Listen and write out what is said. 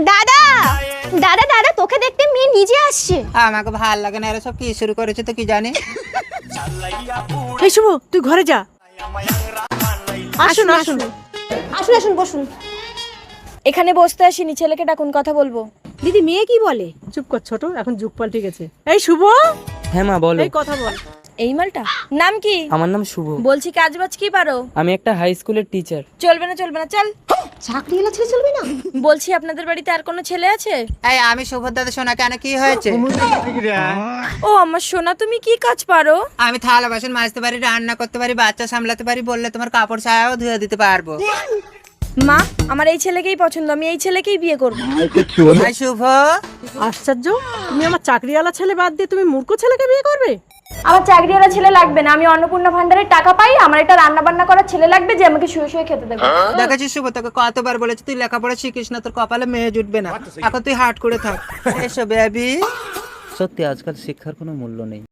দাদা দাদা দাদা তোকে দেখতে মেয়ে নিজে আসছে। আমাকে ভাল লাগে না, এরা সব কি শুরু করেছে তো কি জানি। এই শুভ, তুই ঘরে যা। আসুন আসুন আসুন আসুন বসুন। এখানে বসতে আসিনি, ছেলেকে ডাকুন, কথা বলবো। দিদি, মেয়ে কি বলে? চুপ কর ছোট, এখন যুগ পাল্টে গেছে। এই শুভ, হ্যাঁ মা বলো। এই কথা বল। এই মালটা নাম কি? আমার নাম শুভ। বলছি কাজ বাজ কি পারো? আমি একটা হাই স্কুলের টিচার। চলবে না চলবে না, চল। চাকরিওয়ালা ছেলে চলবে না? বলছি আপনাদের বাড়িতে আর কোনো ছেলে আছে? এই আমি শুভর দাদা, শোনা কেন, কি হয়েছে? ও আমার সোনা, তুমি কি কাজ পারো? আমি থালা বাসন মাজতে পারি, রান্না করতে পারি, বাচ্চা সামলাতে পারি, বললে তোমার কাপড় ছায়াও ধুয়ে দিতে পারবো। মা, আমার এই ছেলেকেই পছন্দ, আমি এই ছেলেকেই বিয়ে করবো। এই শুভ, আশ্চর্য, তুমি আমার চাকরিওয়ালা ছেলে বাদ দিয়ে তুমি মূর্খ ছেলেকে বিয়ে করবে? আমার চাকরিওয়ালা ছেলে লাগবে না, আমি অন্নপূর্ণা ভান্ডারের টাকা পাই, আমার একটা রান্না বান্না করার ছেলে লাগবে যে আমাকে শুয়ে শুয়ে খেতে দেবে। দেখেছিস শুভ, তোকে কতবার বলেছি তুই লেখাপড়া শিখিস না, তোর কপালে মেয়ে জুটবে না। এখন তুই হাট করে থাক। এসো বেবি। সত্যি আজকাল শিক্ষার কোনো মূল্য নেই।